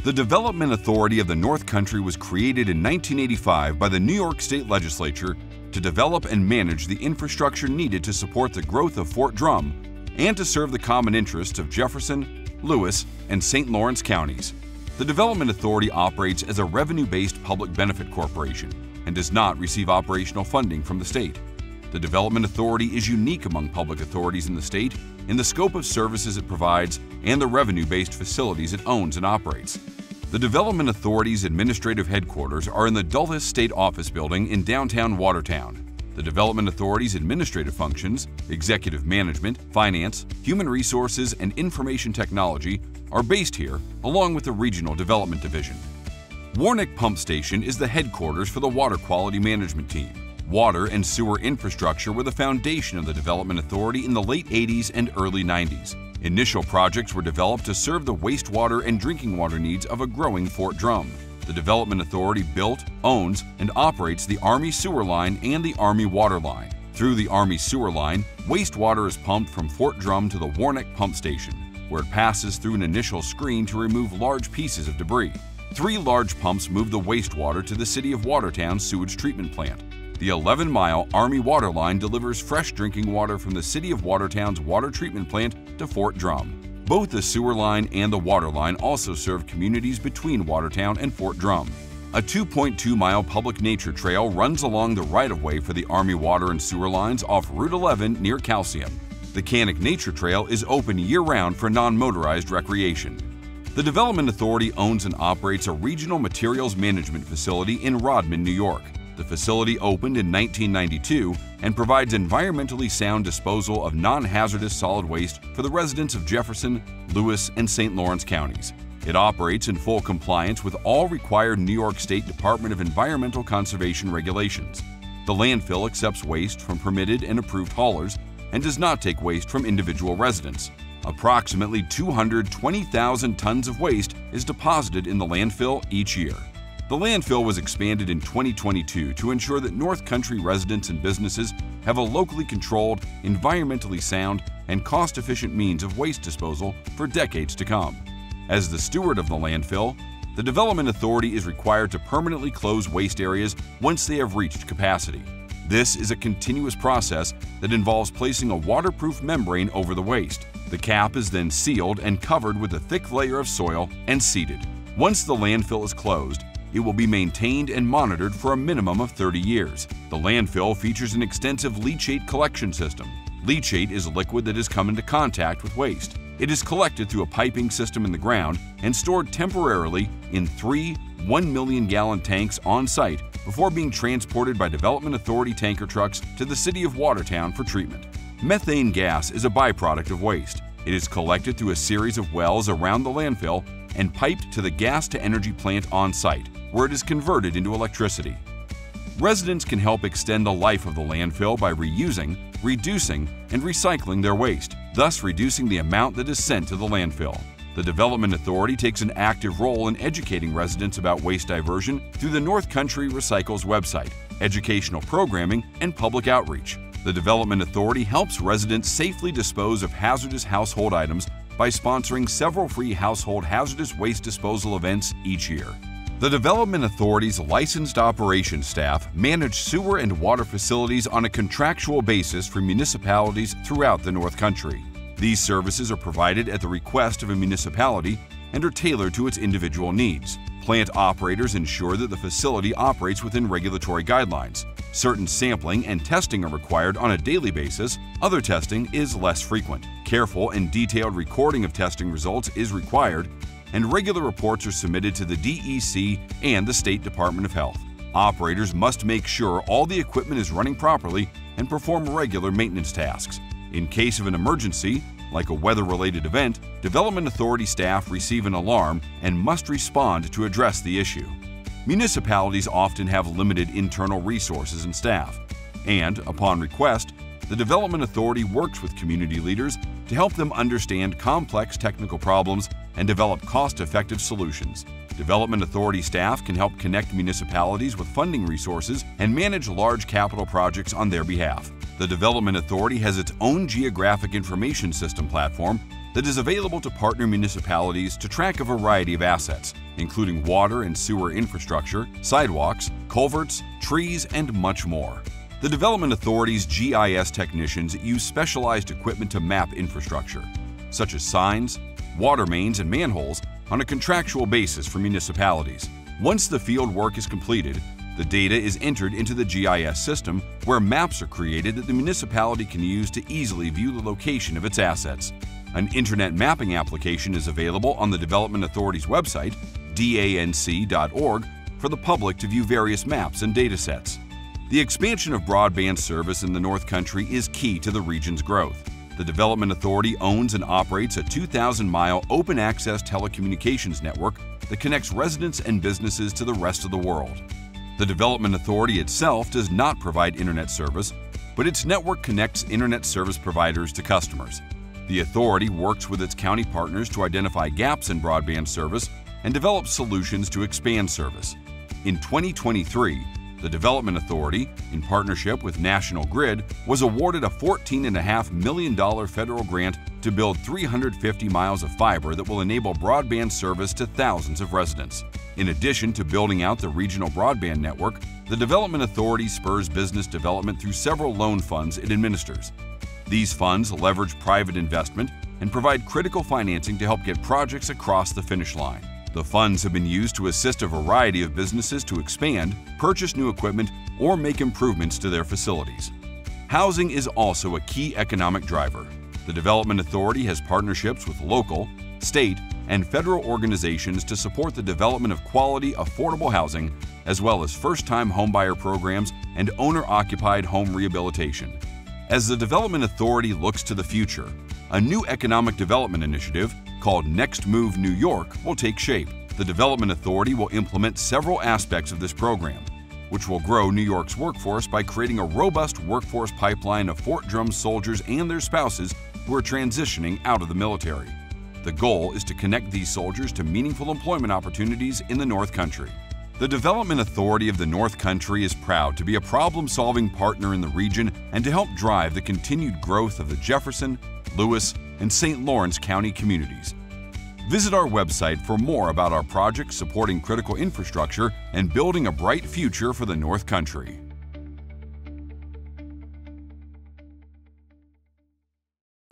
The Development Authority of the North Country was created in 1985 by the New York State Legislature to develop and manage the infrastructure needed to support the growth of Fort Drum and to serve the common interests of Jefferson, Lewis, and St. Lawrence counties. The Development Authority operates as a revenue-based public benefit corporation and does not receive operational funding from the state. The Development Authority is unique among public authorities in the state in the scope of services it provides and the revenue-based facilities it owns and operates. The Development Authority's administrative headquarters are in the Dulles State Office Building in downtown Watertown. The Development Authority's administrative functions, executive management, finance, human resources, and information technology are based here, along with the Regional Development Division. Warnick Pump Station is the headquarters for the Water Quality Management Team. Water and sewer infrastructure were the foundation of the Development Authority in the late 80s and early 90s. Initial projects were developed to serve the wastewater and drinking water needs of a growing Fort Drum. The Development Authority built, owns, and operates the Army Sewer Line and the Army Water Line. Through the Army Sewer Line, wastewater is pumped from Fort Drum to the Warnick Pump Station, where it passes through an initial screen to remove large pieces of debris. 3 large pumps move the wastewater to the City of Watertown sewage treatment plant. The 11-mile Army Water Line delivers fresh drinking water from the City of Watertown's water treatment plant to Fort Drum. Both the sewer line and the water line also serve communities between Watertown and Fort Drum. A 2.2-mile public nature trail runs along the right-of-way for the Army water and sewer lines off Route 11 near Calcium. The Canic Nature Trail is open year-round for non-motorized recreation. The Development Authority owns and operates a regional materials management facility in Rodman, New York. The facility opened in 1992 and provides environmentally sound disposal of non-hazardous solid waste for the residents of Jefferson, Lewis, and St. Lawrence counties. It operates in full compliance with all required New York State Department of Environmental Conservation regulations. The landfill accepts waste from permitted and approved haulers and does not take waste from individual residents. Approximately 220,000 tons of waste is deposited in the landfill each year. The landfill was expanded in 2022 to ensure that North Country residents and businesses have a locally controlled, environmentally sound, and cost-efficient means of waste disposal for decades to come. As the steward of the landfill, the Development Authority is required to permanently close waste areas once they have reached capacity. This is a continuous process that involves placing a waterproof membrane over the waste. The cap is then sealed and covered with a thick layer of soil and seeded. Once the landfill is closed, it will be maintained and monitored for a minimum of 30 years. The landfill features an extensive leachate collection system. Leachate is a liquid that has come into contact with waste. It is collected through a piping system in the ground and stored temporarily in 3 1-million-gallon tanks on site before being transported by Development Authority tanker trucks to the City of Watertown for treatment. Methane gas is a byproduct of waste. It is collected through a series of wells around the landfill and piped to the gas-to-energy plant on site, where it is converted into electricity. Residents can help extend the life of the landfill by reusing, reducing, and recycling their waste, thus reducing the amount that is sent to the landfill. The Development Authority takes an active role in educating residents about waste diversion through the North Country Recycles website, educational programming, and public outreach. The Development Authority helps residents safely dispose of hazardous household items by sponsoring several free household hazardous waste disposal events each year. The Development Authority's licensed operations staff manage sewer and water facilities on a contractual basis for municipalities throughout the North Country. These services are provided at the request of a municipality and are tailored to its individual needs. Plant operators ensure that the facility operates within regulatory guidelines. Certain sampling and testing are required on a daily basis. Other testing is less frequent. Careful and detailed recording of testing results is required, and regular reports are submitted to the DEC and the State Department of Health. Operators must make sure all the equipment is running properly and perform regular maintenance tasks. In case of an emergency, like a weather-related event, Development Authority staff receive an alarm and must respond to address the issue. Municipalities often have limited internal resources and staff, and, upon request, the Development Authority works with community leaders to help them understand complex technical problems and develop cost-effective solutions. Development Authority staff can help connect municipalities with funding resources and manage large capital projects on their behalf. The Development Authority has its own geographic information system platform that is available to partner municipalities to track a variety of assets, including water and sewer infrastructure, sidewalks, culverts, trees, and much more. The Development Authority's GIS technicians use specialized equipment to map infrastructure, such as signs, water mains, and manholes, on a contractual basis for municipalities. Once the field work is completed, the data is entered into the GIS system, where maps are created that the municipality can use to easily view the location of its assets. An internet mapping application is available on the Development Authority's website, danc.org, for the public to view various maps and data sets. The expansion of broadband service in the North Country is key to the region's growth. The Development Authority owns and operates a 2,000-mile open-access telecommunications network that connects residents and businesses to the rest of the world. The Development Authority itself does not provide internet service, but its network connects internet service providers to customers. The Authority works with its county partners to identify gaps in broadband service and develop solutions to expand service. In 2023, the Development Authority, in partnership with National Grid, was awarded a $14.5 million federal grant to build 350 miles of fiber that will enable broadband service to thousands of residents. In addition to building out the regional broadband network, the Development Authority spurs business development through several loan funds it administers. These funds leverage private investment and provide critical financing to help get projects across the finish line. The funds have been used to assist a variety of businesses to expand, purchase new equipment, or make improvements to their facilities. Housing is also a key economic driver. The Development Authority has partnerships with local, state, and federal organizations to support the development of quality, affordable housing, as well as first-time homebuyer programs and owner-occupied home rehabilitation. As the Development Authority looks to the future, a new economic development initiative called Next Move New York will take shape. The Development Authority will implement several aspects of this program, which will grow New York's workforce by creating a robust workforce pipeline of Fort Drum soldiers and their spouses who are transitioning out of the military. The goal is to connect these soldiers to meaningful employment opportunities in the North Country. The Development Authority of the North Country is proud to be a problem-solving partner in the region and to help drive the continued growth of the Jefferson, Lewis, and St. Lawrence County communities. Visit our website for more about our projects supporting critical infrastructure and building a bright future for the North Country.